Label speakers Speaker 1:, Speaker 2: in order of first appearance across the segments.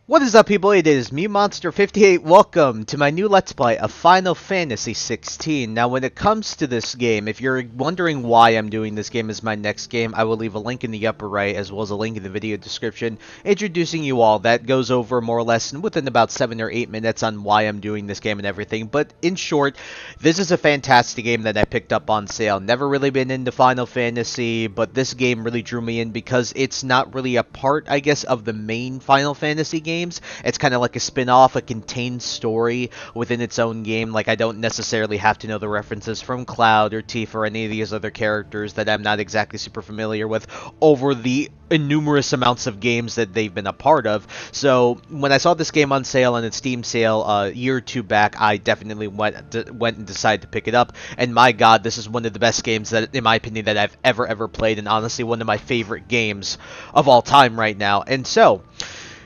Speaker 1: What is up, people? It is me, Monster58. Welcome to my new Let's Play of Final Fantasy XVI. Now, when it comes to this game, if you're wondering why I'm doing this game as my next game, I will leave a link in the upper right, as well as a link in the video description, introducing you all. That goes over more or less within about 7 or 8 minutes on why I'm doing this game and everything. But in short, this is a fantastic game that I picked up on sale. Never really been into Final Fantasy, but this game really drew me in because it's not really a part, I guess, of the main Final Fantasy game. It's kind of like a spin-off, a contained story within its own game. Like, I don't necessarily have to know the references from Cloud or Tifa or any of these other characters that I'm not exactly super familiar with over the innumerous amounts of games that they've been a part of. So when I saw this game on sale on its Steam sale a year or two back, I definitely went and decided to pick it up. And my god, this is one of the best games that, in my opinion, that I've ever played, and honestly one of my favorite games of all time right now. And so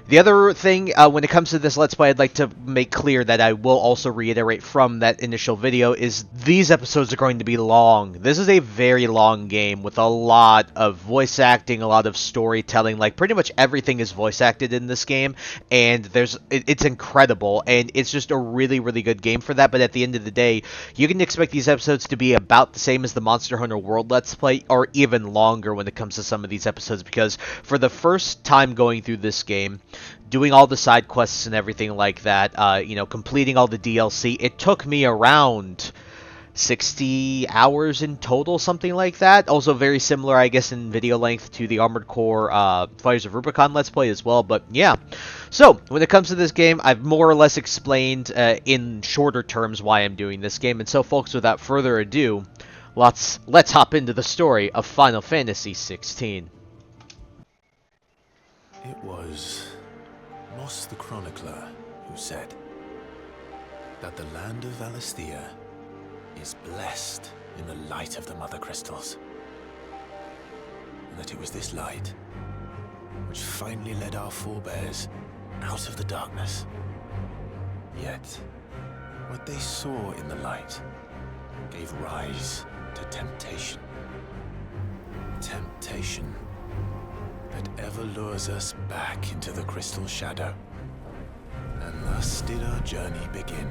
Speaker 1: the other thing, when it comes to this Let's Play, I'd like to make clear that I will also reiterate from that initial video is these episodes are going to be long. This is a very long game with a lot of voice acting, a lot of storytelling. Like, pretty much everything is voice acted in this game, and it's incredible, and it's just a really good game for that. But at the end of the day, you can expect these episodes to be about the same as the Monster Hunter World Let's Play, or even longer when it comes to some of these episodes, because for the first time going through this game, doing all the side quests and everything like that, completing all the DLC, it took me around 60 hours in total, something like that. Also very similar, I guess, in video length to the Armored Core Fires of Rubicon Let's Play as well, but yeah. So, when it comes to this game, I've more or less explained in shorter terms why I'm doing this game, and so folks, without further ado, let's hop into the story of Final Fantasy XVI.
Speaker 2: It was Moss the Chronicler who said that the land of Valisthea is blessed in the light of the Mother Crystals, and that it was this light which finally led our forebears out of the darkness. Yet, what they saw in the light gave rise to temptation. Temptation that ever lures us back into the crystal shadow. And thus did our journey begin.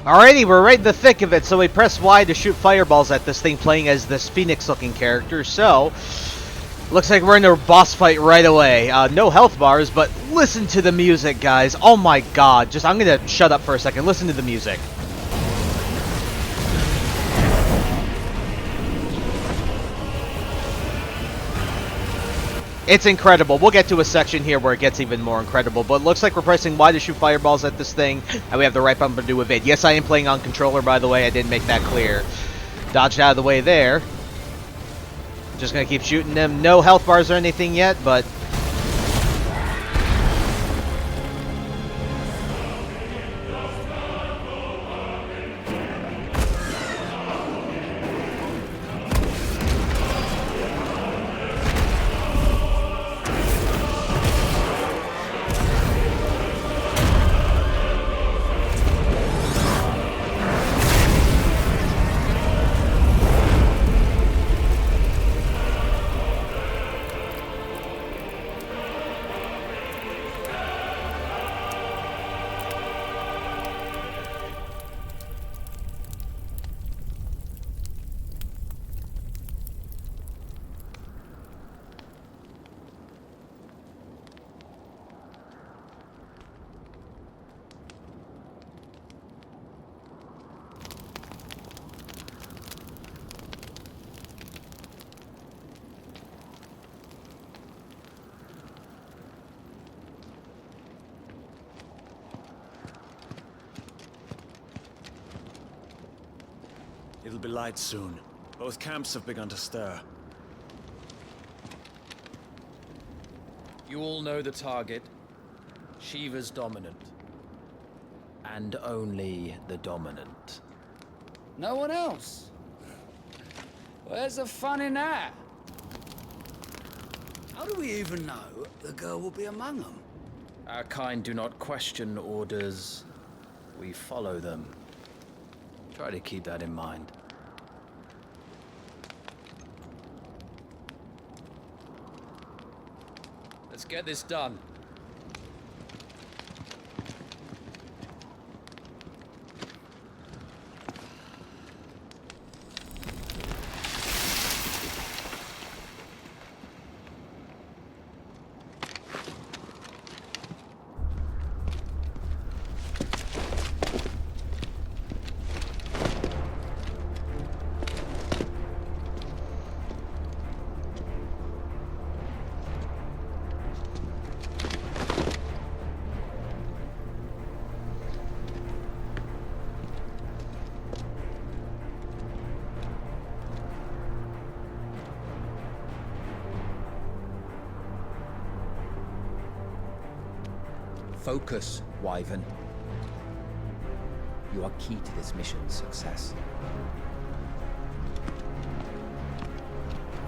Speaker 1: Alrighty, we're right in the thick of it, so we press Y to shoot fireballs at this thing, playing as this Phoenix-looking character. So, looks like we're in a boss fight right away. No health bars, but listen to the music, guys. Oh my god, I'm gonna shut up for a second. Listen to the music. It's incredible. We'll get to a section here where it gets even more incredible, but it looks like we're pressing Y to shoot fireballs at this thing, and we have the right bumper to evade. Yes, I am playing on controller, by the way. I didn't make that clear. Dodged out of the way there. Just gonna keep shooting them. No health bars or anything yet, but
Speaker 3: It'll be light soon. Both camps have begun to stir.
Speaker 4: You all know the target. Shiva's dominant. And only the dominant.
Speaker 5: No one else? Where's the fun in that? How do we even know the girl will be among them?
Speaker 4: Our kind do not question orders. We follow them. Try to keep that in mind. Let's get this done. Focus, Wyvern. You are key to this mission's success.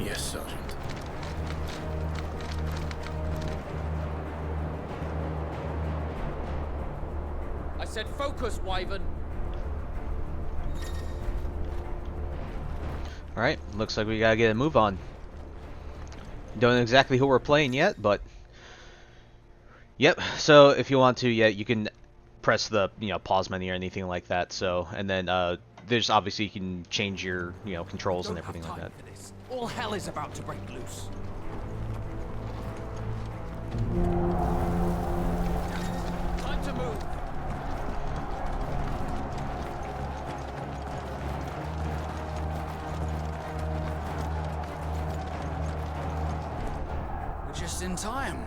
Speaker 2: Yes, Sergeant.
Speaker 4: I said focus, Wyvern!
Speaker 1: Alright, looks like we gotta get a move on. Don't know exactly who we're playing yet, but... Yep, so if you want to, yeah, you can press the, pause menu or anything like that, so... And then, there's obviously you can change your, controls and everything like that.
Speaker 5: All hell is about to break loose.
Speaker 4: Time to move!
Speaker 5: We're just in time.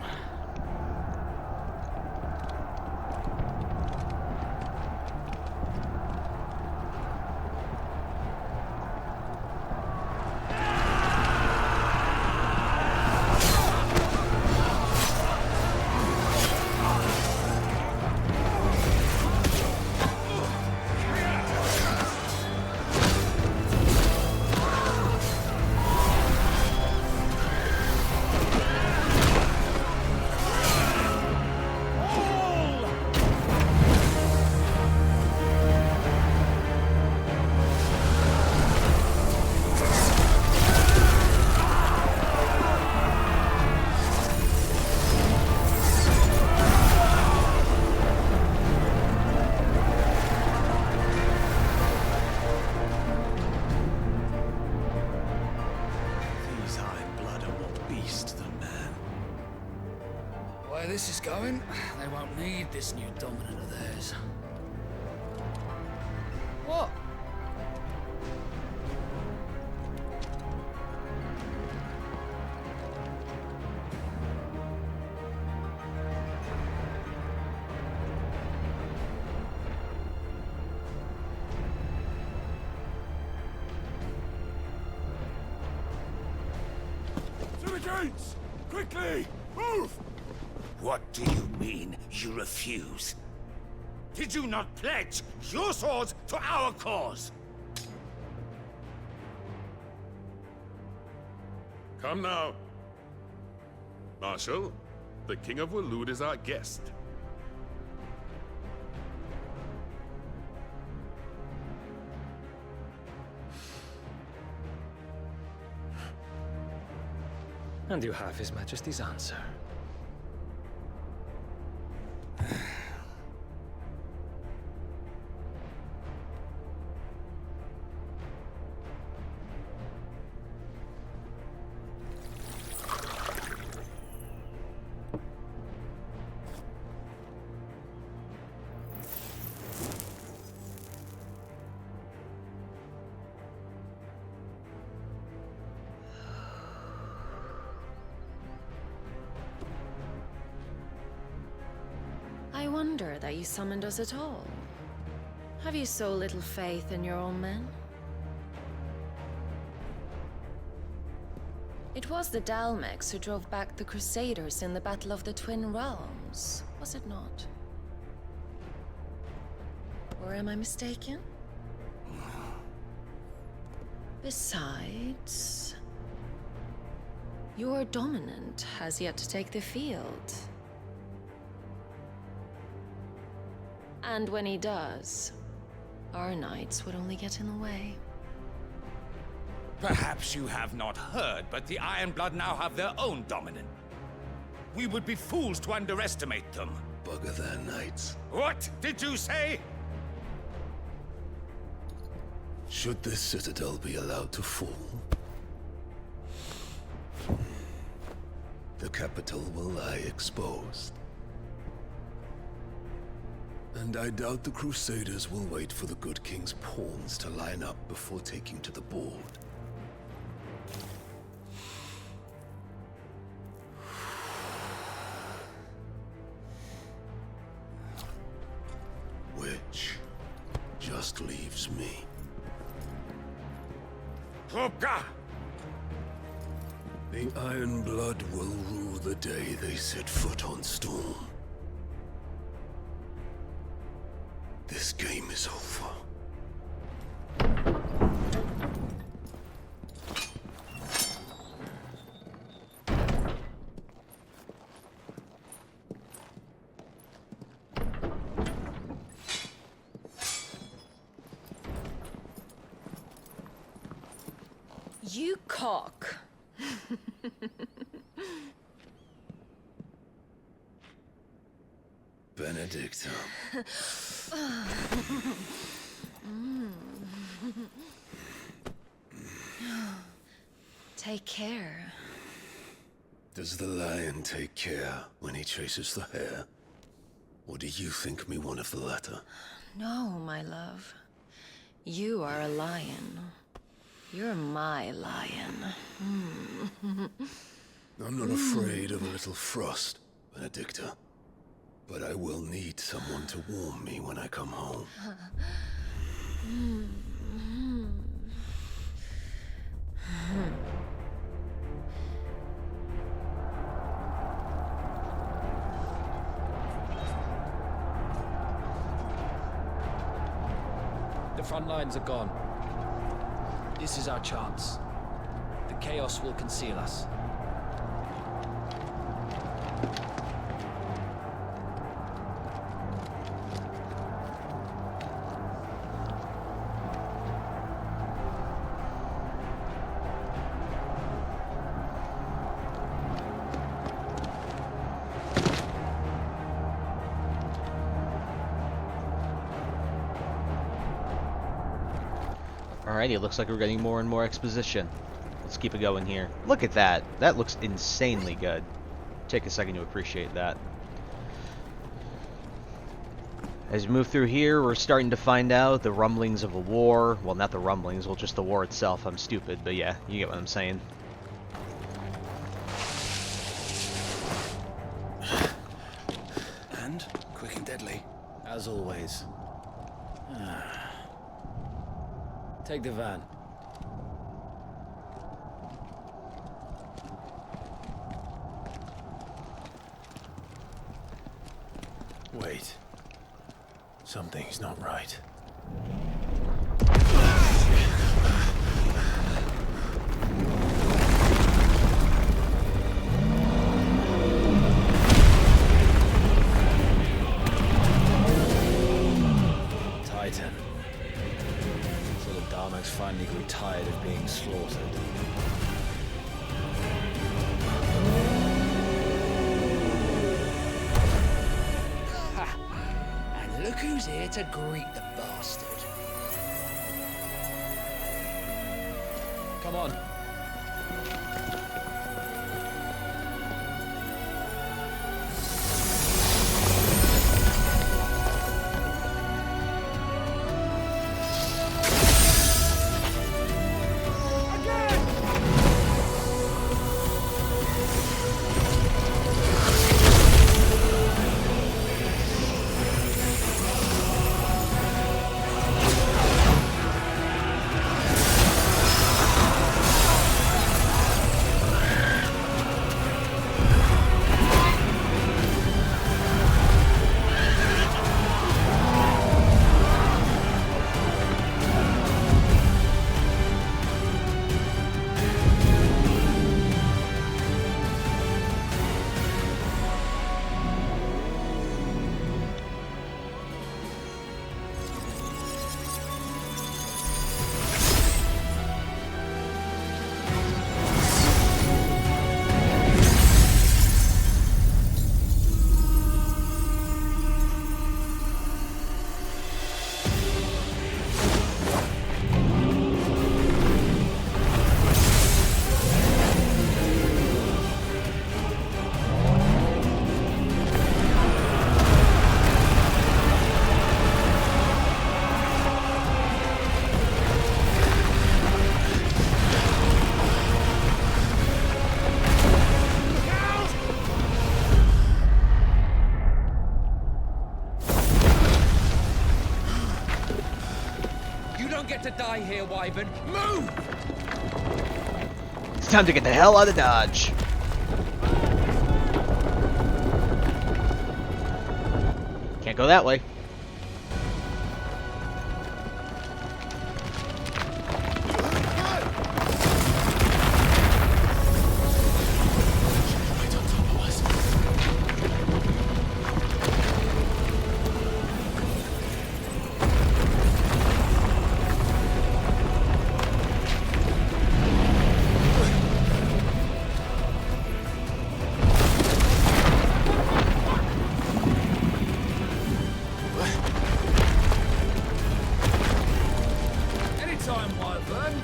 Speaker 5: This is going, they won't need this new dominant of theirs. What?
Speaker 3: To the gates! Quickly! Move!
Speaker 6: What do you mean, you refuse? Did you not pledge your swords to our cause?
Speaker 7: Come now. Marshal, the King of Waloed is our guest.
Speaker 4: And you have His Majesty's answer.
Speaker 8: I wonder that you summoned us at all. Have you so little faith in your own men? It was the Dalmex who drove back the Crusaders in the Battle of the Twin Realms, was it not? Or am I mistaken? Besides, your dominant has yet to take the field. And when he does, our knights would only get in the way.
Speaker 6: Perhaps you have not heard, but the Ironblood now have their own dominant. We would be fools to underestimate them.
Speaker 3: Bugger their knights.
Speaker 6: What did you say?
Speaker 3: Should this citadel be allowed to fall, the capital will lie exposed. And I doubt the Crusaders will wait for the good king's pawns to line up before taking to the board. Which just leaves me.
Speaker 6: Hopka!
Speaker 3: The Ironblood will rue the day they set foot on Storm. This game is over.
Speaker 8: You cock.
Speaker 3: Benedicta.
Speaker 8: Take care.
Speaker 3: Does the lion take care when he chases the hare? Or do you think me one of the latter?
Speaker 8: No, my love. You are a lion. You're my lion.
Speaker 3: I'm not afraid of a little frost, Benedicta. But I will need someone to warm me when I come home.
Speaker 4: The front lines are gone. This is our chance. The chaos will conceal us.
Speaker 1: Alrighty, it looks like we're getting more and more exposition. Let's keep it going here. Look at that. That looks insanely good. Take a second to appreciate that. As we move through here, we're starting to find out the rumblings of a war. Well, not the rumblings, well, just the war itself. I'm stupid, but yeah, you get what I'm saying.
Speaker 5: And quick and deadly.
Speaker 4: As always. Take the van.
Speaker 2: Wait. Something's not right.
Speaker 4: Titan. So the Dalmex finally grew tired of being slaughtered.
Speaker 5: And look who's here to greet the bastard.
Speaker 4: Come on.
Speaker 5: die here, Wyvern. Move!
Speaker 1: It's time to get the hell out of Dodge. Can't go that way.
Speaker 5: Anytime, Wyvern.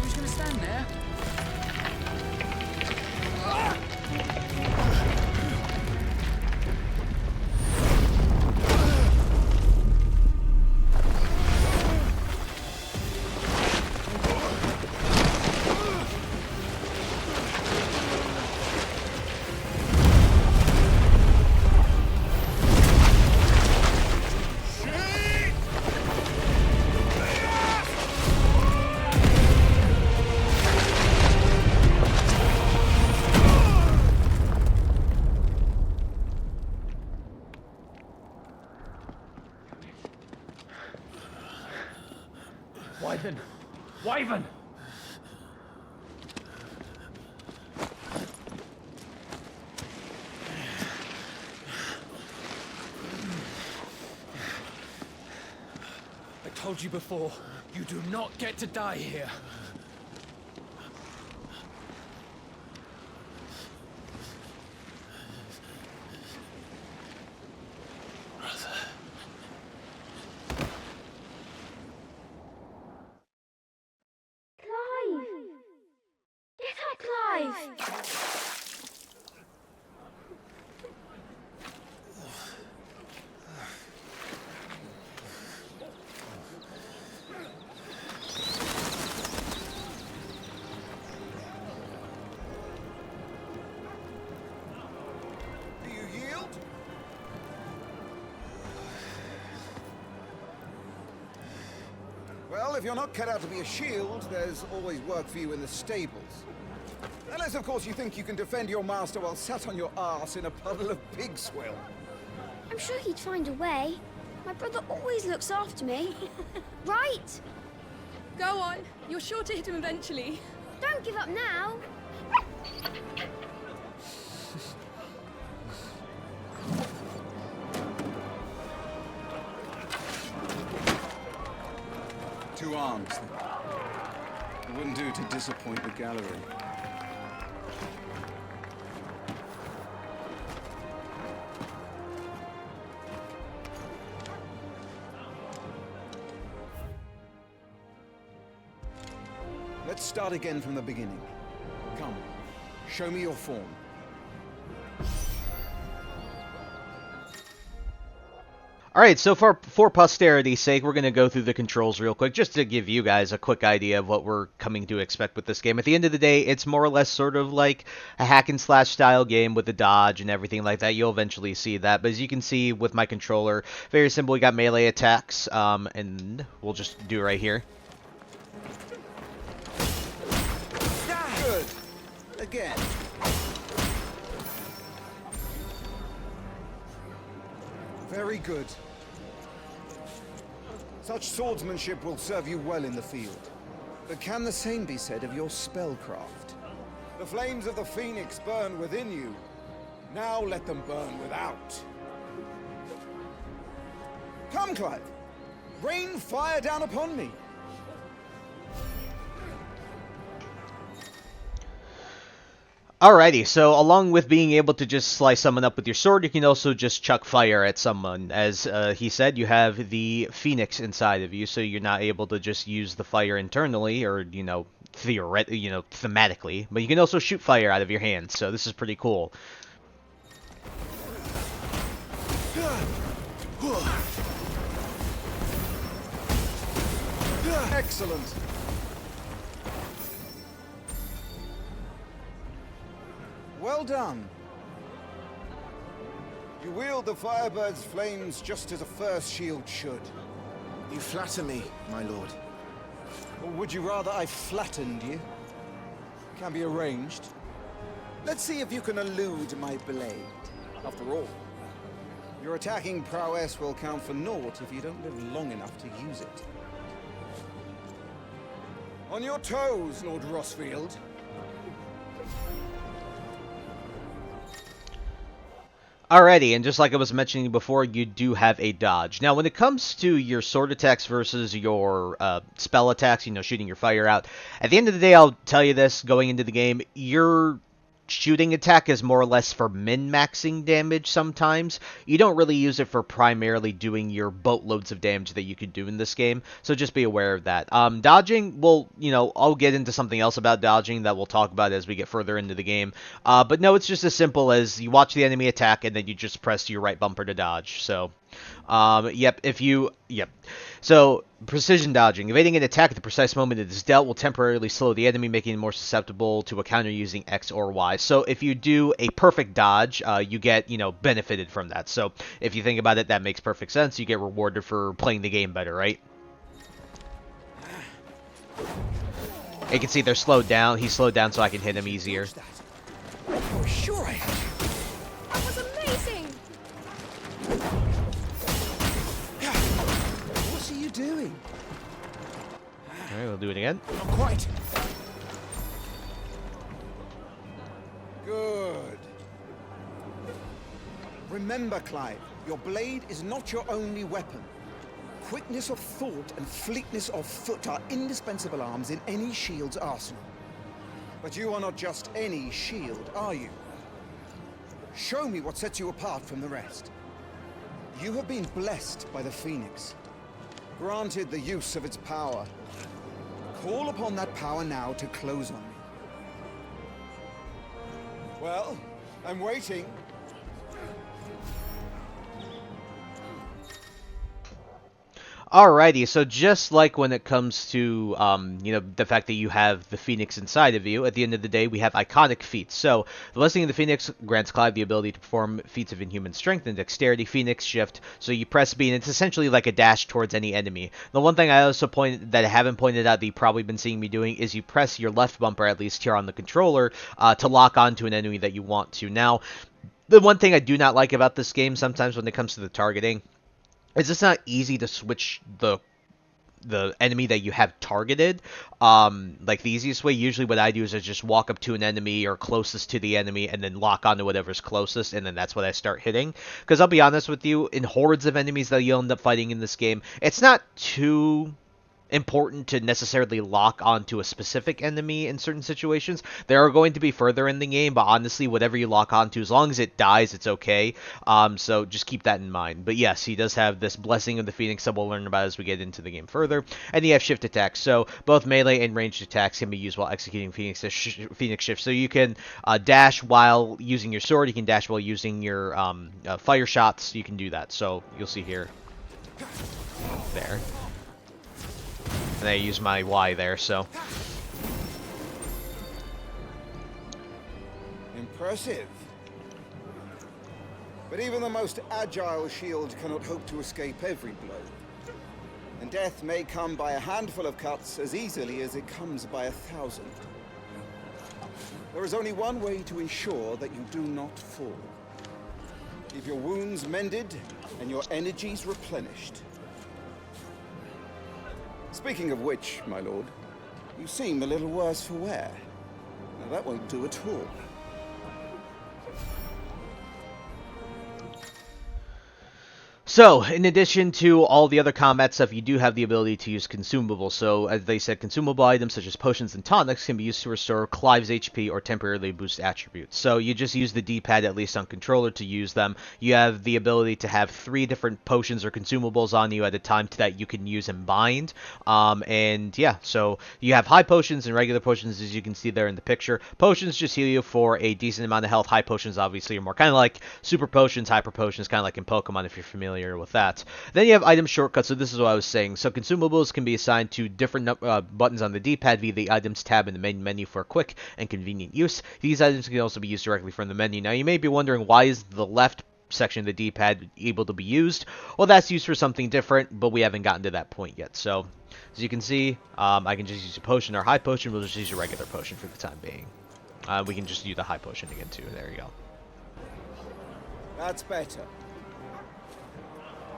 Speaker 5: Who's gonna stand there?
Speaker 4: Wyvern! Wyvern!
Speaker 5: I told you before, you do not get to die here.
Speaker 6: Do you yield? Well, if you're not cut out to be a shield, there's always work for you in the stables. Unless, of course, you think you can defend your master while sat on your arse in a puddle of pig swill.
Speaker 9: I'm sure he'd find a way. My brother always looks after me. Right?
Speaker 10: Go on. You're sure to hit him eventually.
Speaker 9: Don't give up now.
Speaker 6: Two arms. It wouldn't do to disappoint the gallery. Let's start again from the beginning. Come, show me your form.
Speaker 1: Alright, so for posterity's sake, we're going to go through the controls real quick, just to give you guys a quick idea of what we're coming to expect with this game. At the end of the day, it's more or less sort of like a hack-and-slash style game with the dodge and everything like that. You'll eventually see that, but as you can see with my controller, very simple. We got melee attacks, and we'll just do it right here.
Speaker 6: Good. Again. Very good. Such swordsmanship will serve you well in the field. But can the same be said of your spellcraft? The flames of the Phoenix burn within you. Now let them burn without. Come, Clive. Rain fire down upon me.
Speaker 1: Alrighty, so along with being able to just slice someone up with your sword, you can also just chuck fire at someone. As he said, you have the Phoenix inside of you, so you're not able to just use the fire internally, or, thematically, but you can also shoot fire out of your hands, so this is pretty cool.
Speaker 6: Excellent. Well done. You wield the Firebird's flames just as a first shield should.
Speaker 11: You flatter me, my lord.
Speaker 6: Or would you rather I flattened you? Can be arranged. Let's see if you can elude my blade. After all, your attacking prowess will count for naught if you don't live long enough to use it. On your toes, Lord Rossfield.
Speaker 1: Alrighty, and just like I was mentioning before, you do have a dodge. Now, when it comes to your sword attacks versus your spell attacks, shooting your fire out, at the end of the day, I'll tell you this, going into the game, your shooting attack is more or less for min-maxing damage sometimes. You don't really use it for primarily doing your boatloads of damage that you could do in this game, so just be aware of that. Dodging, well, I'll get into something else about dodging that we'll talk about as we get further into the game. But no, it's just as simple as you watch the enemy attack and then you just press your right bumper to dodge. So, So, precision dodging. Evading an attack at the precise moment it is dealt will temporarily slow the enemy, making it more susceptible to a counter using X or Y. So, if you do a perfect dodge, you get, benefited from that. So, if you think about it, that makes perfect sense. You get rewarded for playing the game better, right? You can see they're slowed down. He's slowed down so I can hit him easier.
Speaker 6: Oh, sure I have.
Speaker 10: That was amazing!
Speaker 6: What are you doing?
Speaker 1: Alright, we'll do it again.
Speaker 6: Not quite. Good. Remember, Clive, your blade is not your only weapon. Quickness of thought and fleetness of foot are indispensable arms in any shield's arsenal. But you are not just any shield, are you? Show me what sets you apart from the rest. You have been blessed by the Phoenix, granted the use of its power. Call upon that power now to close on me. Well, I'm waiting.
Speaker 1: Alrighty, so just like when it comes to, the fact that you have the Phoenix inside of you, at the end of the day, we have iconic feats. So, the Blessing of the Phoenix grants Clive the ability to perform feats of inhuman strength and dexterity. Phoenix Shift, so you press B, and it's essentially like a dash towards any enemy. The one thing I also that I haven't pointed out that you've probably been seeing me doing is you press your left bumper, at least here on the controller, to lock onto an enemy that you want to. Now, the one thing I do not like about this game sometimes when it comes to the targeting, it's just not easy to switch the enemy that you have targeted. Like the easiest way, usually what I do is I just walk up to an enemy or closest to the enemy and then lock onto whatever's closest, and then that's what I start hitting. Because I'll be honest with you, in hordes of enemies that you'll end up fighting in this game, it's not too important to necessarily lock onto a specific enemy in certain situations. There are going to be further in the game, but honestly, whatever you lock onto, as long as it dies, it's okay. So just keep that in mind. But yes, he does have this Blessing of the Phoenix that we'll learn about as we get into the game further. And you have shift attacks. So both melee and ranged attacks can be used while executing Phoenix Shift. So you can dash while using your sword. You can dash while using your fire shots. You can do that. So you'll see here. There. And I use my Y there, so.
Speaker 6: Impressive. But even the most agile shield cannot hope to escape every blow. And death may come by a handful of cuts as easily as it comes by 1,000. There is only one way to ensure that you do not fall. Keep your wounds mended and your energies replenished. Speaking of which, my lord, you seem a little worse for wear. Now that won't do at all.
Speaker 1: So, in addition to all the other combat stuff, you do have the ability to use consumables. So, as they said, consumable items such as potions and tonics can be used to restore Clive's HP or temporarily boost attributes. So, you just use the D-pad, at least on controller, to use them. You have the ability to have 3 different potions or consumables on you at a time that you can use and bind. And yeah, so you have high potions and regular potions, as you can see there in the picture. Potions just heal you for a decent amount of health. High potions, obviously, are more kind of like super potions, hyper potions, kind of like in Pokemon, if you're familiar familiar with that. Then you have item shortcuts, so this is what I was saying. So consumables can be assigned to different buttons on the D-pad via the items tab in the main menu for quick and convenient use. These items can also be used directly from the menu. Now you may be wondering, why is the left section of the D-pad able to be used? Well, that's used for something different, but we haven't gotten to that point yet. So as you can see, I can just use a potion or high potion. We'll just use a regular potion for the time being. We can just use the high potion again too. There you go.
Speaker 6: That's better.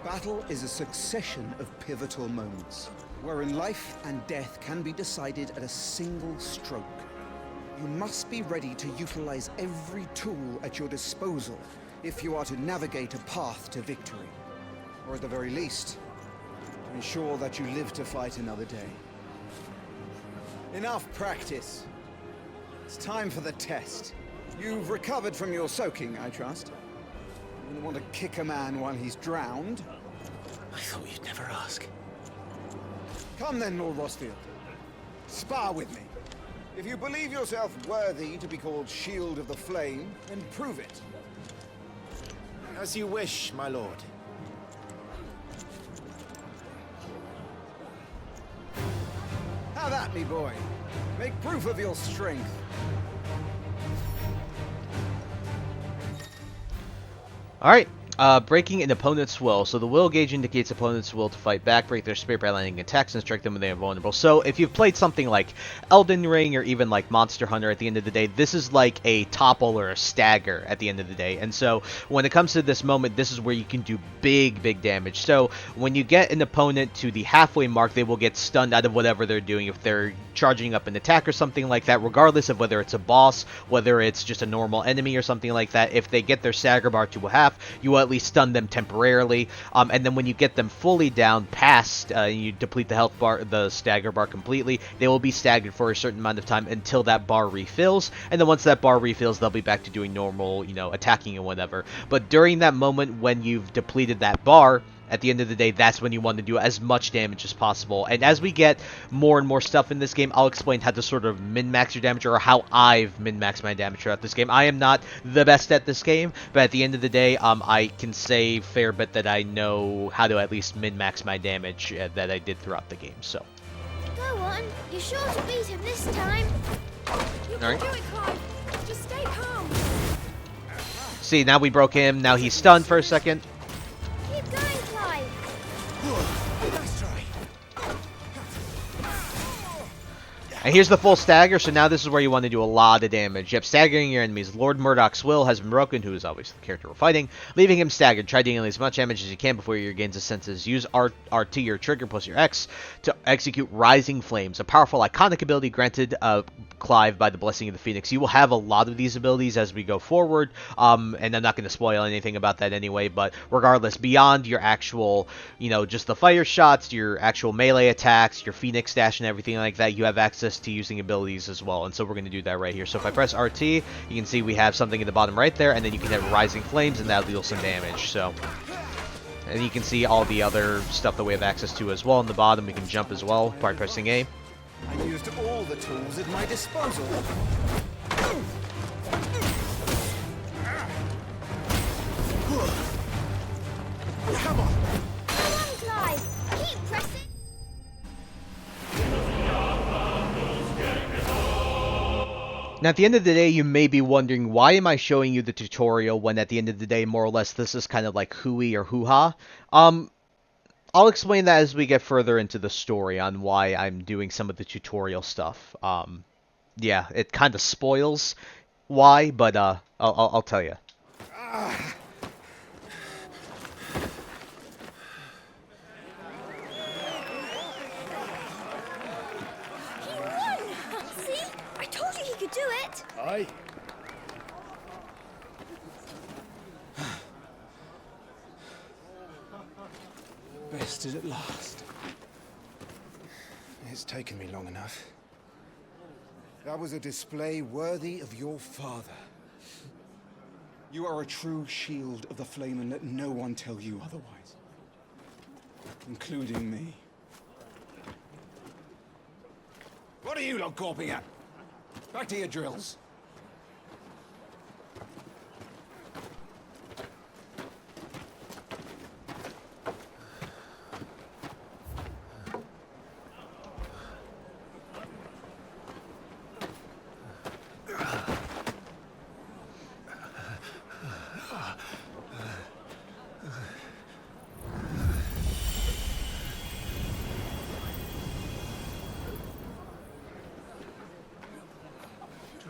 Speaker 6: Battle is a succession of pivotal moments, wherein life and death can be decided at a single stroke. You must be ready to utilize every tool at your disposal if you are to navigate a path to victory. Or at the very least, to ensure that you live to fight another day. Enough practice. It's time for the test. You've recovered from your soaking, I trust. You wouldn't want to kick a man while he's drowned.
Speaker 2: I thought you'd never ask.
Speaker 6: Come then, Lord Rosfield. Spar with me. If you believe yourself worthy to be called Shield of the Flame, then prove it.
Speaker 11: As you wish, my lord.
Speaker 6: How that, me boy? Make proof of your strength.
Speaker 1: Alright, breaking an opponent's will. So the will gauge indicates opponent's will to fight back, break their spirit by landing attacks, and strike them when they are vulnerable. So if you've played something like Elden Ring or even like Monster Hunter, at the end of the day, this is like a topple or a stagger at the end of the day. And so when it comes to this moment, this is where you can do big damage. So when you get an opponent to the halfway mark, they will get stunned out of whatever they're doing. If they're charging up an attack or something like that, regardless of whether it's a boss, whether it's just a normal enemy or something like that, if they get their stagger bar to a half, you will at least stun them temporarily. And then when you get them fully down past, you deplete the health bar, the stagger bar completely, they will be staggered for a certain amount of time until that bar refills. And then once that bar refills, they'll be back to doing normal, attacking and whatever. But during that moment when you've depleted that bar, at the end of the day, that's when you want to do as much damage as possible. And as we get more and more stuff in this game, I'll explain how to sort of min-max your damage, or how I've min-maxed my damage throughout this game. I am not the best at this game, but at the end of the day, I can say fair bit that I know how to at least min-max my damage that I did throughout the game. So
Speaker 9: Go on, you're sure to beat him this time.
Speaker 10: You
Speaker 1: All right.
Speaker 10: can do it, Clive. Just stay calm.
Speaker 1: see, now we broke him. Now he's stunned for a second.
Speaker 9: Keep going, Clive.
Speaker 11: Nice try.
Speaker 1: And here's the full stagger, so now this is where you want to do a lot of damage. Yep, staggering your enemies. Lord Murdoch's will has been broken, who is always the character we're fighting, leaving him staggered. Try dealing as much damage as you can before he regains his senses. Use RT, your trigger, plus your X, to execute Rising Flames, a powerful iconic ability granted Clive by the Blessing of the Phoenix. You will have a lot of these abilities as we go forward, and I'm not going to spoil anything about that anyway, but regardless, beyond your actual, just the fire shots, your actual melee attacks, your Phoenix dash and everything like that, you have access to using abilities as well, and so we're going to do that right here. So if I press RT, you can see we have something in the bottom right there, and then you can hit Rising Flames, and that'll deal some damage. So, and you can see all the other stuff that we have access to as well in the bottom. We can jump as well by pressing A.
Speaker 6: I used all the tools at my disposal.
Speaker 11: Come on.
Speaker 9: Come on, Clive. Keep pressing.
Speaker 1: Now, at the end of the day, you may be wondering, why am I showing you the tutorial when at the end of the day, more or less, this is kind of like hooey or hoo-ha? I'll explain that as we get further into the story on why I'm doing some of the tutorial stuff. Yeah, it kind of spoils why, but I'll tell you.
Speaker 9: He won! See? I told you he could do it.
Speaker 5: Aye.
Speaker 6: Bested at last. It's taken me long enough. That was a display worthy of your father. You are a true shield of the flame, and let no one tell you otherwise. Including me. What are you lot gawping at? Back to your drills.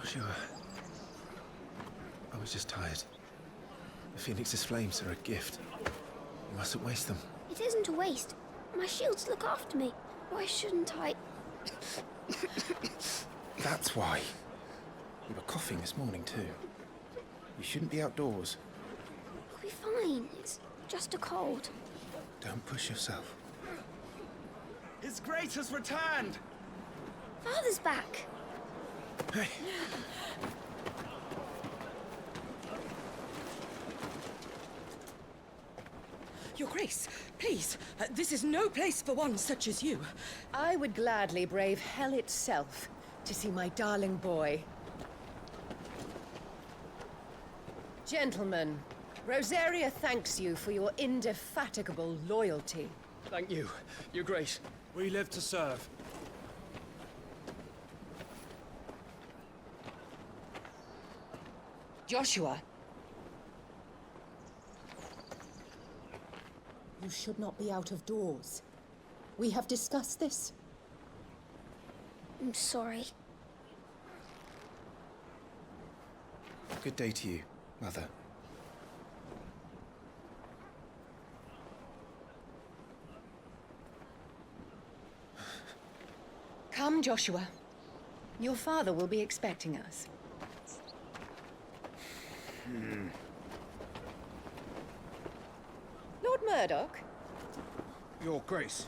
Speaker 11: Joshua. I was just tired. The Phoenix's flames are a gift. You mustn't waste them.
Speaker 9: It isn't a waste. My shields look after me. Why shouldn't I?
Speaker 11: That's why. You were coughing this morning too. You shouldn't be outdoors.
Speaker 9: I'll be fine. It's just a cold.
Speaker 11: Don't push yourself.
Speaker 5: His Grace has returned!
Speaker 9: Father's back.
Speaker 11: Hey.
Speaker 12: Your Grace, please, this is no place for one such as you.
Speaker 13: I would gladly brave hell itself to see my darling boy. Gentlemen, Rosaria thanks you for your indefatigable loyalty.
Speaker 5: Thank you, Your Grace. We live to serve.
Speaker 12: Joshua. You should not be out of doors. We have discussed this.
Speaker 9: I'm sorry.
Speaker 11: Good day to you, Mother.
Speaker 13: Come, Joshua. Your father will be expecting us. Lord Murdoch?
Speaker 6: Your Grace.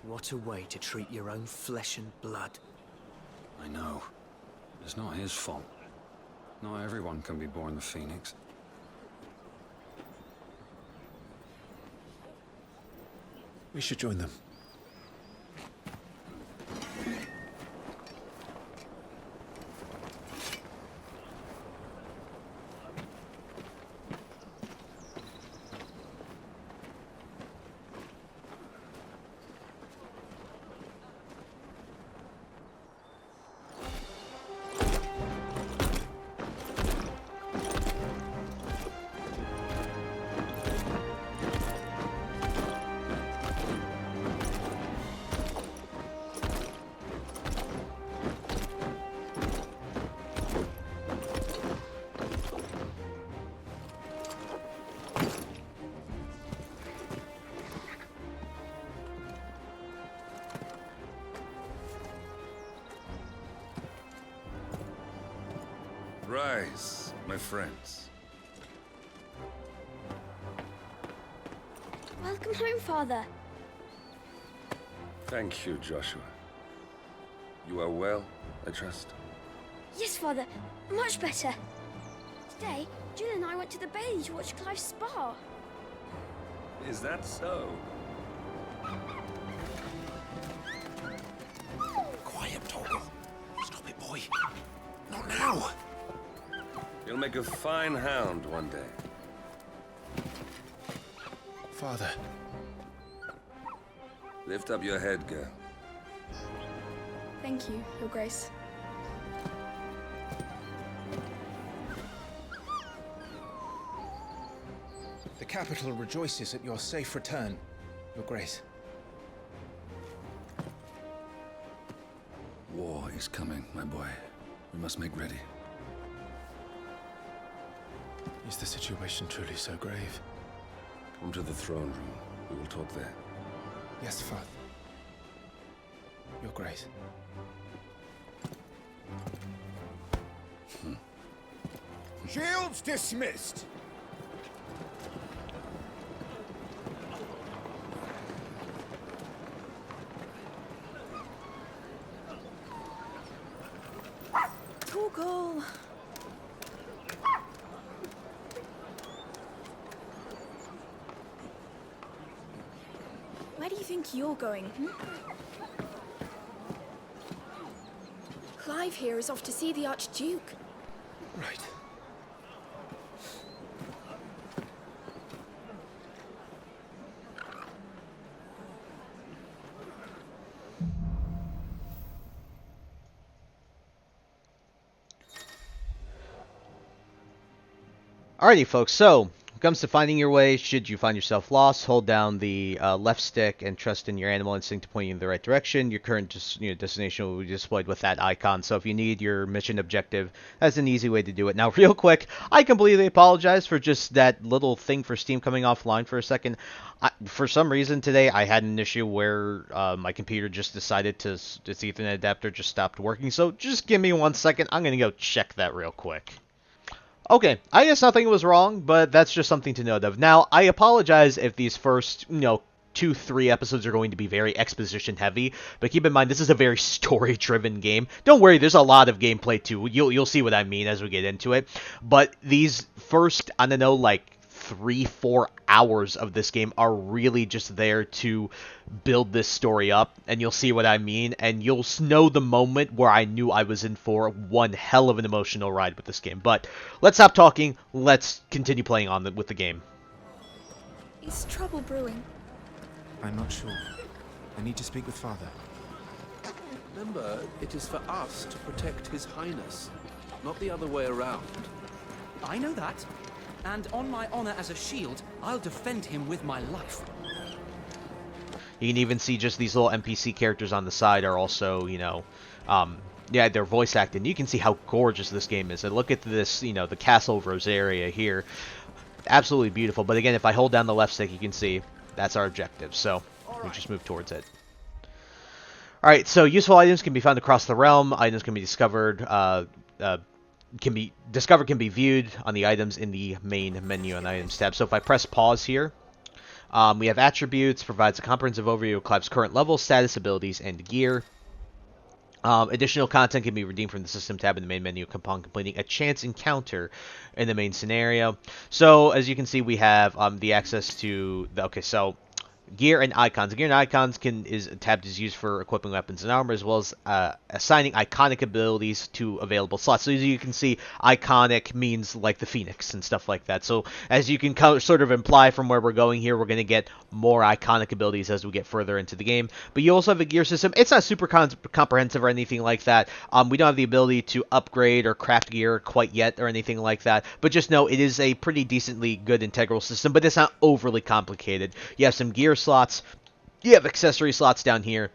Speaker 14: What a way to treat your own flesh and blood.
Speaker 15: I know. It's not his fault. Not everyone can be born the Phoenix.
Speaker 11: We should join them.
Speaker 7: Rise, my friends.
Speaker 9: Welcome home, Father.
Speaker 7: Thank you, Joshua. You are well, I trust?
Speaker 9: Yes, Father. Much better. Today, Jill and I went to the Bailey to watch Clive's spa.
Speaker 7: Is that so?
Speaker 11: Quiet, Torgal. Stop it, boy. Not now.
Speaker 7: You'll make a fine hound one day.
Speaker 11: Father.
Speaker 7: Lift up your head, girl.
Speaker 10: Thank you, Your Grace.
Speaker 11: The capital rejoices at your safe return, Your Grace.
Speaker 15: War is coming, my boy. We must make ready.
Speaker 11: Is the situation truly so grave?
Speaker 7: Come to the throne room. We will talk there.
Speaker 11: Yes, Father. Your Grace.
Speaker 6: Shields dismissed.
Speaker 10: Torgal. Where do you think you're going? Clive here is off to see the Archduke.
Speaker 11: Right.
Speaker 1: Alrighty, folks, so when it comes to finding your way, should you find yourself lost, hold down the left stick and trust in your animal instinct to point you in the right direction. Your current destination will be displayed with that icon. So if you need your mission objective, that's an easy way to do it. Now, real quick, I completely apologize for just that little thing for Steam coming offline for a second. For some reason today, I had an issue where my computer just decided its Ethernet adapter just stopped working. So just give me 1 second. I'm going to go check that real quick. Okay, I guess nothing was wrong, but that's just something to note of. Now, I apologize if these first, 2-3 episodes are going to be very exposition heavy, but keep in mind this is a very story driven game. Don't worry, there's a lot of gameplay too. You'll see what I mean as we get into it. But these first, I don't know, like 3-4 hours of this game are really just there to build this story up, and you'll see what I mean, and you'll know the moment where I knew I was in for one hell of an emotional ride with this game. But let's stop talking, let's continue playing on with the game.
Speaker 10: Is trouble brewing?
Speaker 11: I'm not sure. I need to speak with Father.
Speaker 16: Remember, it is for us to protect His Highness, not the other way around.
Speaker 14: I know that. And on my honor as a shield, I'll defend him with my life.
Speaker 1: You can even see just these little NPC characters on the side are also, yeah, they're voice acting. You can see how gorgeous this game is. And look at this, the Castle Rosaria here. Absolutely beautiful. But again, if I hold down the left stick, you can see that's our objective. So we just move towards it. Alright, so useful items can be found across the realm. Items can be discovered, can be viewed on the items in the main menu on the items tab. So if I press pause here, we have attributes, provides a comprehensive overview of Clive's current level, status, abilities, and gear. Additional content can be redeemed from the system tab in the main menu upon completing a chance encounter in the main scenario. So as you can see, we have the access to the gear and icons. Gear and icons tab is used for equipping weapons and armor, as well as assigning iconic abilities to available slots. So as you can see, iconic means like the Phoenix and stuff like that. So as you can sort of imply from where we're going here, we're going to get more iconic abilities as we get further into the game. But you also have a gear system. It's not super comprehensive or anything like that. We don't have the ability to upgrade or craft gear quite yet or anything like that. But just know it is a pretty decently good integral system, but it's not overly complicated. You have some gear slots, you have accessory slots down here,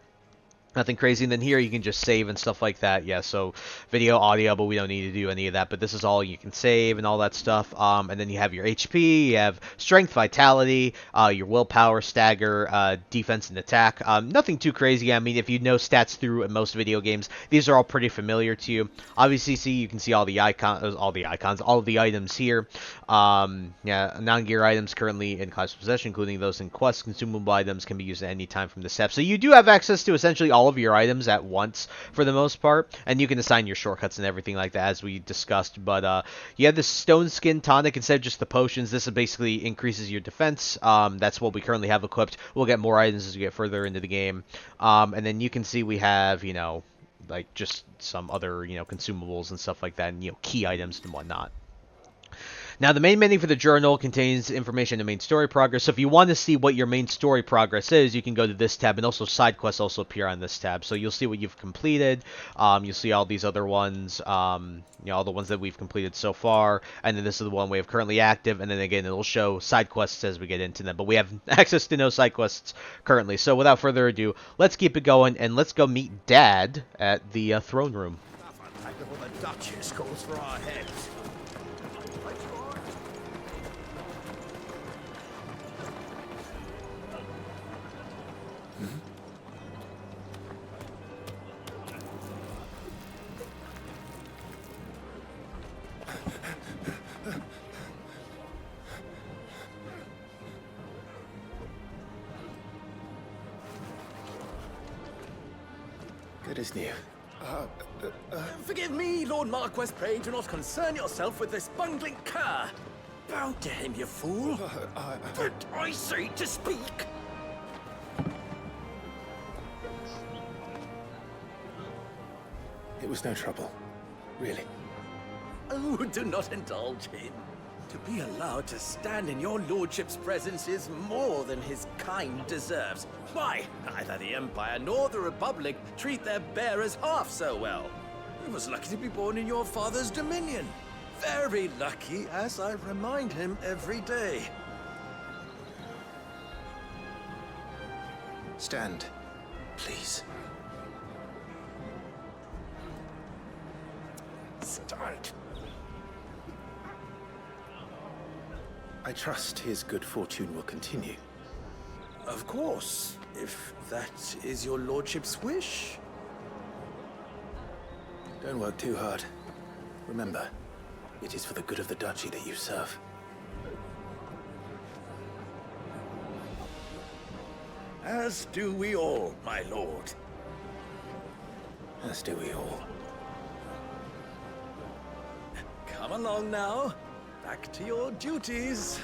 Speaker 1: nothing crazy, and then here you can just save and stuff like that. Yeah, so video, audio, but we don't need to do any of that, but this is all you can save and all that stuff. And then you have your HP, you have strength, vitality, your willpower, stagger, defense, and attack. Nothing too crazy. I mean, if you know stats through most video games, these are all pretty familiar to you. Obviously, you can see all the all of the items here. Yeah, non-gear items currently in Clive's possession, including those in quests. Consumable items can be used at any time from the tab. So you do have access to essentially all of your items at once for the most part, and you can assign your shortcuts and everything like that as we discussed. But you have this stone skin tonic instead of just the potions. This basically increases your defense. That's what we currently have equipped. We'll get more items as we get further into the game. And then you can see we have, like just some other, consumables and stuff like that, and, key items and whatnot. Now, the main menu for the journal contains information on main story progress. So if you want to see what your main story progress is, you can go to this tab, and also side quests also appear on this tab. So you'll see what you've completed. You'll see all these other ones, all the ones that we've completed so far. And then this is the one we have currently active. And then again, it'll show side quests as we get into them. But we have access to no side quests currently. So without further ado, let's keep it going, and let's go meet Dad at the throne room.
Speaker 16: The Duchess calls for our heads.
Speaker 11: Good as new.
Speaker 16: Forgive me, Lord Marquess, pray do not concern yourself with this bungling cur. Bow to him, you fool. But I say to speak.
Speaker 11: It was no trouble, really.
Speaker 16: Oh, do not indulge him. To be allowed to stand in your lordship's presence is more than his kind deserves. Why, neither the Empire nor the Republic treat their bearers half so well. He was lucky to be born in your father's dominion. very lucky, as I remind him every day.
Speaker 11: Stand, please.
Speaker 16: Start.
Speaker 11: I trust his good fortune will continue.
Speaker 16: Of course, if that is your lordship's wish.
Speaker 11: Don't work too hard. Remember, it is for the good of the duchy that you serve.
Speaker 16: As do we all, my lord.
Speaker 11: As do we all.
Speaker 16: Come along now. Back to your duties.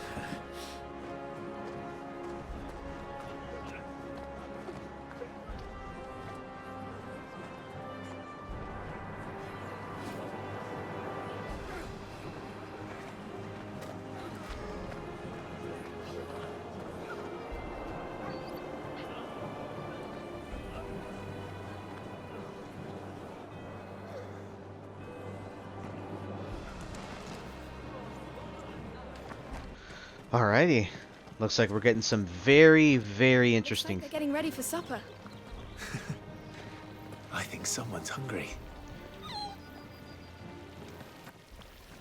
Speaker 1: Alrighty. Looks like we're getting some very, very interesting.
Speaker 10: They're getting ready for supper.
Speaker 11: I think someone's hungry.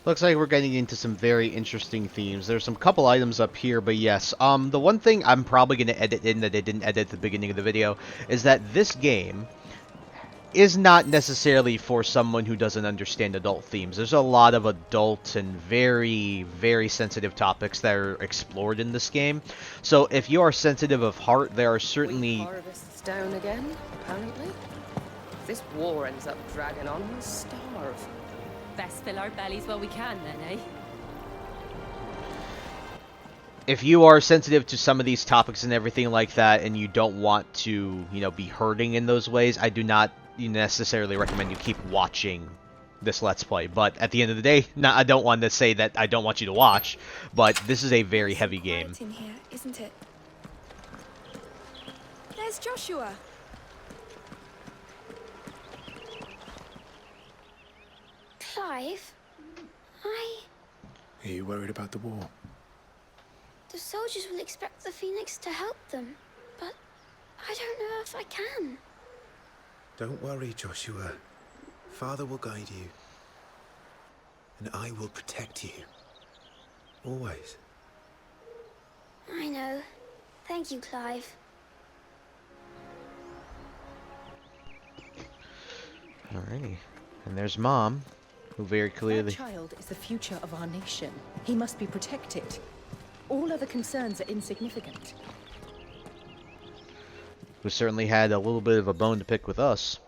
Speaker 1: Looks like we're getting into some very interesting themes. There's some couple items up here, but yes. The one thing I'm probably going to edit in that I didn't edit at the beginning of the video is that this game is not necessarily for someone who doesn't understand adult themes. There's a lot of adult and very, very sensitive topics that are explored in this game. So if you are sensitive of heart, there are certainly...
Speaker 17: Harvests down again, apparently. If this war ends up dragging on, we'll starve.
Speaker 10: Best fill our bellies while we can, then, eh?
Speaker 1: If you are sensitive to some of these topics and everything like that, and you don't want to, you know, be hurting in those ways, I do not necessarily recommend you keep watching this Let's Play. But at the end of the day, I don't want to say that I don't want you to watch, but this is a very heavy game.
Speaker 10: In here, isn't it? There's Joshua.
Speaker 9: Clive,
Speaker 11: Are you worried about the war?
Speaker 9: The soldiers will expect the Phoenix to help them, but I don't know if I can.
Speaker 11: Don't worry, Joshua. Father will guide you. And I will protect you. Always.
Speaker 9: I know. Thank you, Clive.
Speaker 1: Alrighty. And there's Mom, who very clearly...
Speaker 13: That child is the future of our nation. He must be protected. All other concerns are insignificant.
Speaker 1: Who certainly had a little bit of a bone to pick with us.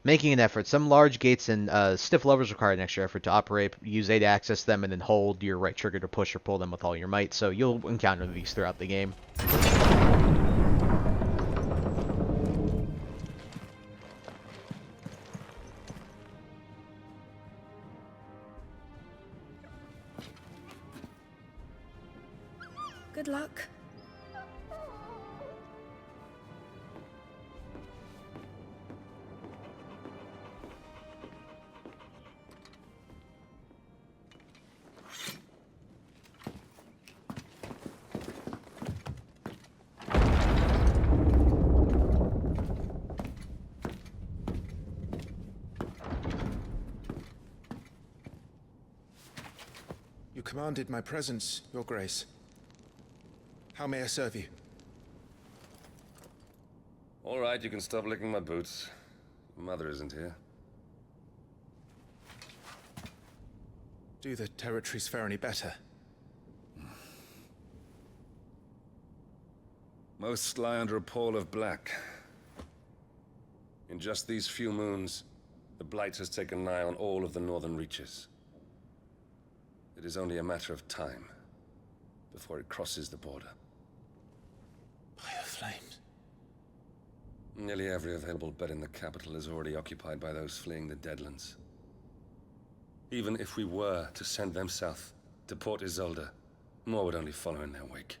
Speaker 1: Making an effort. Some large gates and stiff levers require an extra effort to operate. Use A to access them, and then hold your right trigger to push or pull them with all your might. So you'll encounter these throughout the game.
Speaker 10: Good luck.
Speaker 11: You commanded my presence, Your Grace. How may I serve you?
Speaker 7: All right, you can stop licking my boots. Mother isn't here.
Speaker 11: Do the territories fare any better?
Speaker 7: Most lie under a pall of black. In just these few moons, the Blight has taken nigh on all of the northern reaches. It is only a matter of time before it crosses the border.
Speaker 11: By the flames.
Speaker 7: Nearly every available bed in the capital is already occupied by those fleeing the Deadlands. Even if we were to send them south to Port Isolde, more would only follow in their wake.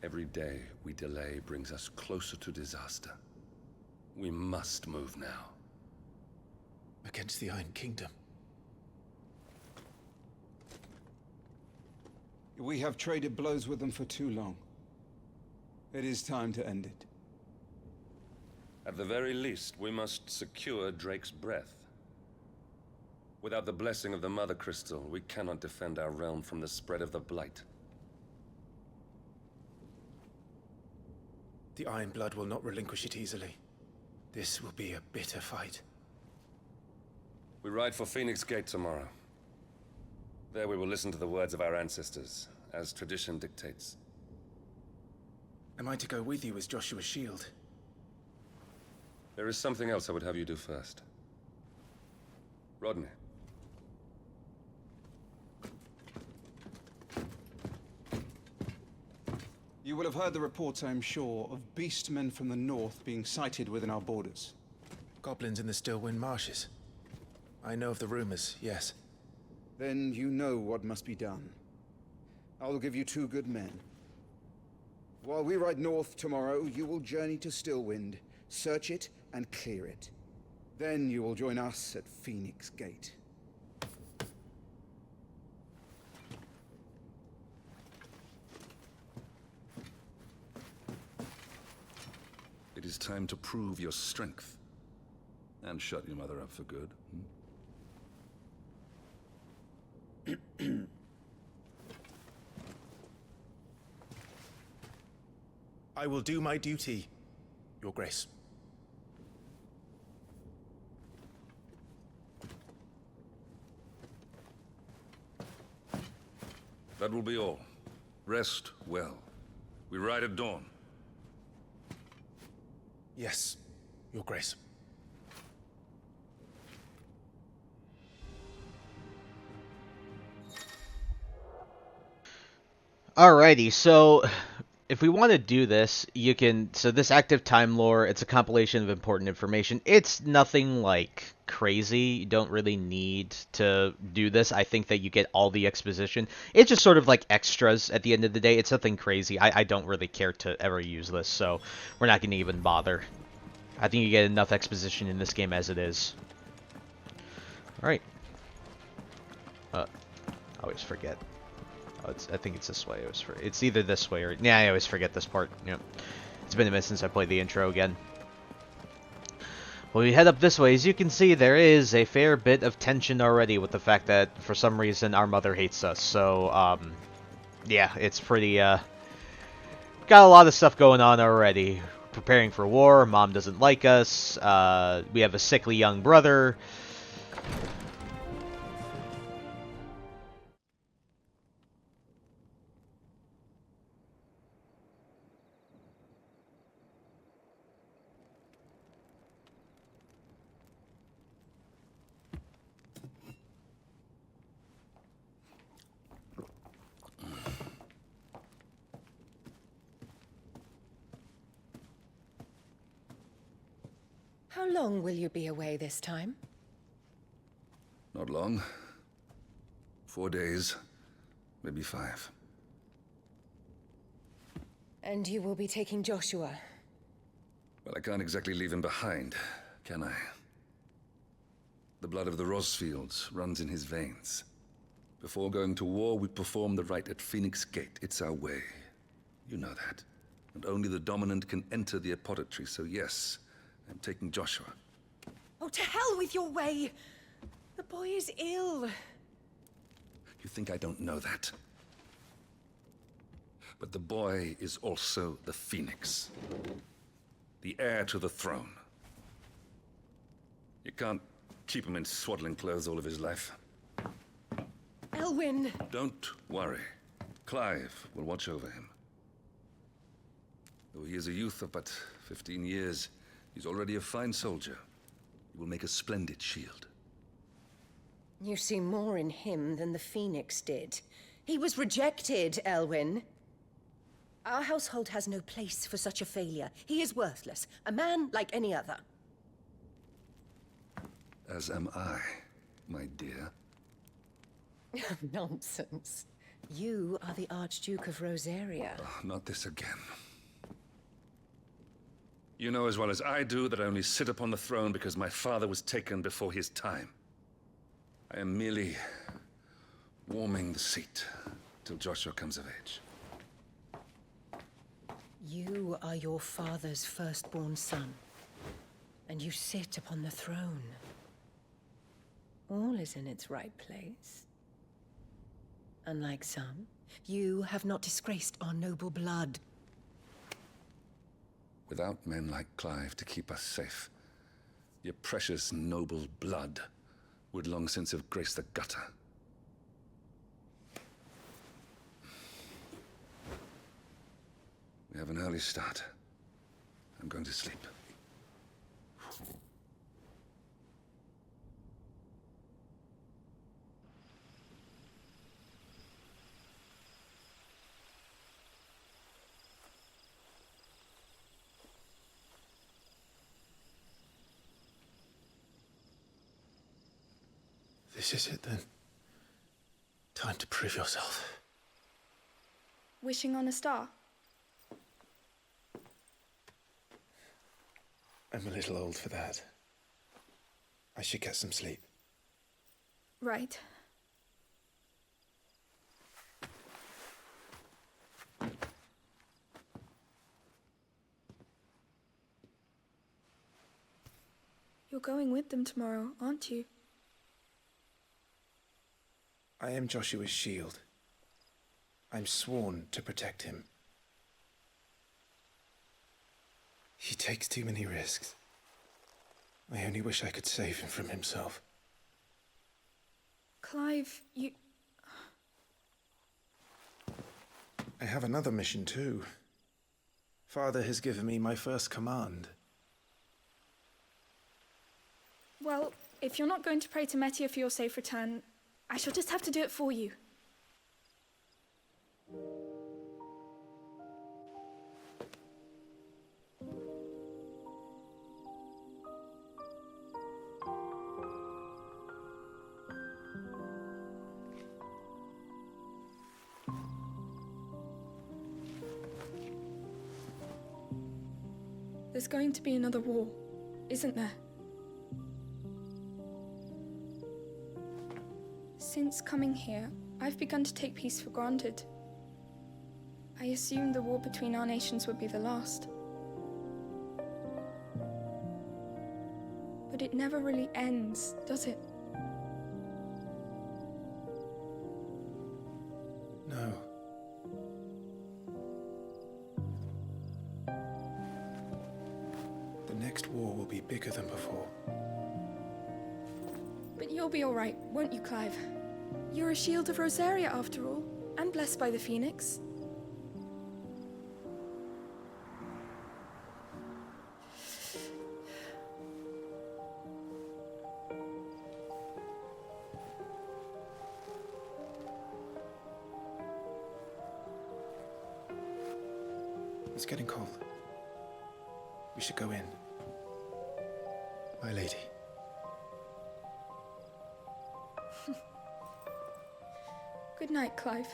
Speaker 7: Every day we delay brings us closer to disaster. We must move now.
Speaker 11: Against the Iron Kingdom?
Speaker 6: We have traded blows with them for too long. It is time to end it.
Speaker 7: At the very least, we must secure Drake's breath. Without the blessing of the Mother Crystal, we cannot defend our realm from the spread of the Blight.
Speaker 11: The Iron Blood will not relinquish it easily. This will be a bitter fight.
Speaker 7: We ride for Phoenix Gate tomorrow. There we will listen to the words of our ancestors, as tradition dictates.
Speaker 11: Am I to go with you as Joshua's shield?
Speaker 7: There is something else I would have you do first. Rodney.
Speaker 6: You will have heard the reports, I am sure, of beastmen from the north being sighted within our borders.
Speaker 11: Goblins in the Stillwind Marshes. I know of the rumors, yes.
Speaker 6: Then you know what must be done. I will give you 2 good men. While we ride north tomorrow, you will journey to Stillwind, search it, and clear it. Then you will join us at Phoenix Gate.
Speaker 18: It is time to prove your strength. And shut your mother up for good.
Speaker 11: I will do my duty, Your Grace.
Speaker 18: That will be all. Rest well. We ride at dawn.
Speaker 11: Yes, Your Grace.
Speaker 1: Alrighty, so if we want to do this, you can, so this active time lore, it's a compilation of important information. It's nothing like crazy. You don't really need to do this. I think that you get all the exposition. It's just sort of like extras at the end of the day. It's nothing crazy. I don't really care to ever use this, so we're not going to even bother. I think you get enough exposition in this game as it is. Alright. I always forget. Oh, I think it's this way. It's either this way or... Yeah, I always forget this part. Yep. It's been a minute since I played the intro again. Well, we head up this way. As you can see, there is a fair bit of tension already with the fact that, for some reason, our mother hates us. So, yeah, it's pretty, got a lot of stuff going on already. Preparing for war. Mom doesn't like us. We have a sickly young brother.
Speaker 13: How long will you be away this time?
Speaker 18: Not long. 4 days, maybe 5.
Speaker 13: And you will be taking Joshua?
Speaker 18: Well, I can't exactly leave him behind, can I? The blood of the Rosfields runs in his veins. Before going to war, we perform the rite at Phoenix Gate. It's our way. You know that. And only the dominant can enter the apothecary, so yes, I'm taking Joshua.
Speaker 13: Oh, to hell with your way! The boy is ill.
Speaker 18: You think I don't know that? But the boy is also the Phoenix. The heir to the throne. You can't keep him in swaddling clothes all of his life.
Speaker 13: Elwyn!
Speaker 18: Don't worry. Clive will watch over him. Though he is a youth of but 15 years, he's already a fine soldier. He will make a splendid shield.
Speaker 13: You see more in him than the Phoenix did. He was rejected, Elwyn. Our household has no place for such a failure. He is worthless. A man like any other.
Speaker 18: As am I, my dear.
Speaker 13: Nonsense. You are the Archduke of Rosaria.
Speaker 18: Oh, not this again. You know as well as I do that I only sit upon the throne because my father was taken before his time. I am merely warming the seat till Joshua comes of age.
Speaker 13: You are your father's firstborn son, and you sit upon the throne. All is in its right place. Unlike some, you have not disgraced our noble blood.
Speaker 18: Without men like Clive to keep us safe, your precious noble blood would long since have graced the gutter. We have an early start. I'm going to sleep.
Speaker 11: This is it, then. Time to prove yourself.
Speaker 10: Wishing on a star?
Speaker 11: I'm a little old for that. I should get some sleep.
Speaker 10: Right. You're going with them tomorrow, aren't you?
Speaker 11: I am Joshua's shield. I'm sworn to protect him. He takes too many risks. I only wish I could save him from himself.
Speaker 10: Clive, you...
Speaker 11: I have another mission too. Father has given me my first command.
Speaker 10: Well, if you're not going to pray to Metia for your safe return, I shall just have to do it for you. There's going to be another war, isn't there? Since coming here, I've begun to take peace for granted. I assumed the war between our nations would be the last. But it never really ends, does it?
Speaker 11: No. The next war will be bigger than before.
Speaker 10: But you'll be all right, won't you, Clive? You're a shield of Rosaria, after all, and blessed by the Phoenix.
Speaker 11: It's getting cold. We should go in. My lady.
Speaker 10: Good night, Clive.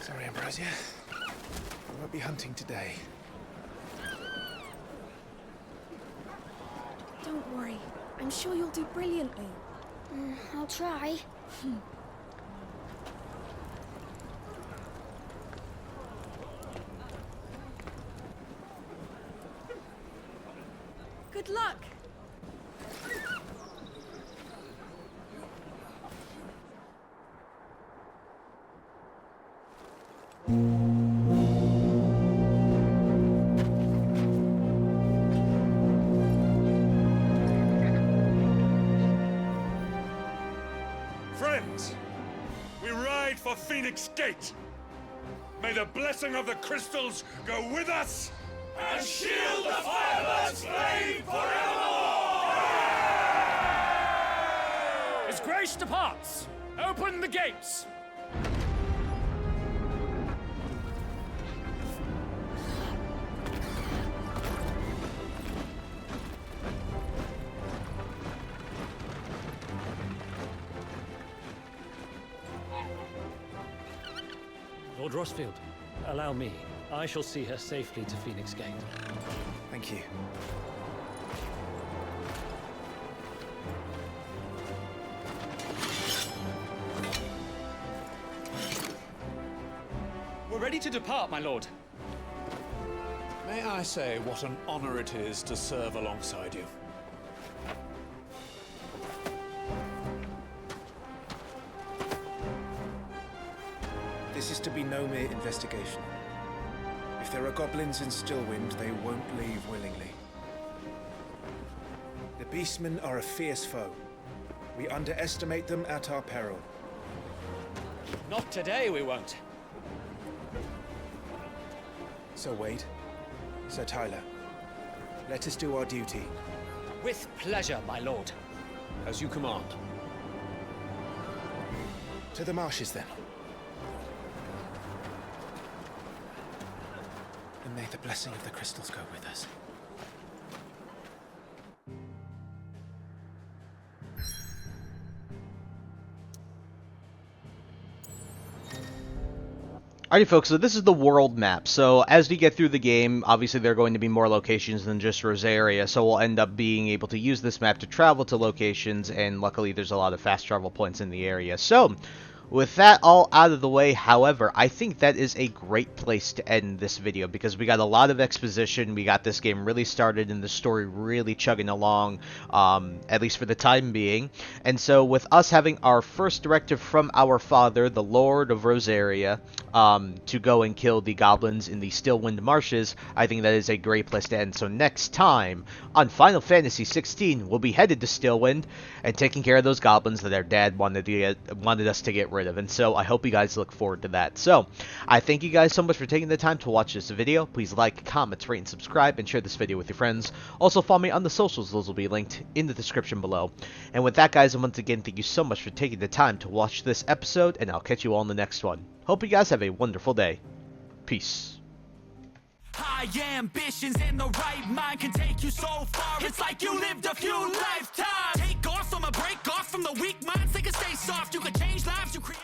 Speaker 11: Sorry, Ambrosia. I won't be hunting today.
Speaker 10: Don't worry. I'm sure you'll do brilliantly.
Speaker 9: I'll try.
Speaker 10: Good luck!
Speaker 19: Friends, we ride for Phoenix Gate. May the blessing of the crystals go with us and shield the Firebird's flame forevermore!
Speaker 4: march departs! Open the gates!
Speaker 20: Lord Rossfield, allow me. I shall see her safely to Phoenix Gate.
Speaker 11: Thank you.
Speaker 4: We're ready to depart, my lord.
Speaker 19: May I say what an honor it is to serve alongside you?
Speaker 11: This is to be no mere investigation. If there are goblins in Stillwind, they won't leave willingly. The Beastmen are a fierce foe. We underestimate them at our peril.
Speaker 4: Not today, we won't.
Speaker 11: Sir Wade, Sir Tyler, let us do our duty.
Speaker 4: With pleasure, my lord.
Speaker 19: As you command.
Speaker 11: To the marshes, then. And may the blessing of the crystals go with us.
Speaker 1: Alrighty folks, so this is the world map. So as we get through the game, obviously there are going to be more locations than just Rosaria, so we'll end up being able to use this map to travel to locations, and luckily there's a lot of fast travel points in the area. So, with that all out of the way, however, I think that is a great place to end this video because we got a lot of exposition, we got this game really started and the story really chugging along, at least for the time being. And so with us having our first directive from our father, the Lord of Rosaria, to go and kill the goblins in the Stillwind Marshes, I think that is a great place to end. So next time on Final Fantasy XVI, we'll be headed to Stillwind and taking care of those goblins that our dad wanted us to get rid of. And so I hope you guys look forward to that. So I thank you guys so much for taking the time to watch this video. Please like, comment, rate, and subscribe, and share this video with your friends. Also follow me on the socials. Those will be linked in the description below. And with that, guys, once again, thank you so much for taking the time to watch this episode, and I'll catch you all in the next one. Hope you guys have a wonderful day. Peace.
Speaker 21: High ambitions and the right mind can take you so far. It's like you lived a few lifetimes. Take off from a break off from the weak minds. They can stay soft. You can change lives. You create.